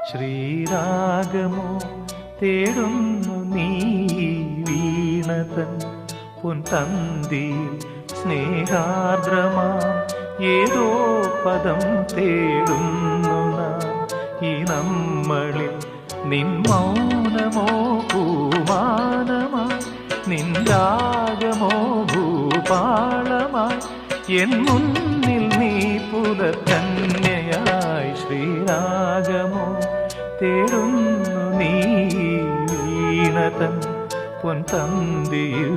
ശ്രീരാഗമോ തേടുന്നു നീ വീണതൻ പൊൻതന്തിയിൽ സ്നേഹാർദ്രമാ ഏതോ പദം തേടുന്നു നാം ഈ നമ്മളിൽ. നിൻ മൗനമോ പൂമാനമായി, നിൻ രാഗമോ ഭൂപാളമായി, എൻ മുന്നിൽ നീ പുലർക്കന്യയായി. ശ്രീരാഗമോ തേടുന്നു നീ വീണതൻ പൊൻതന്തിയിൽ.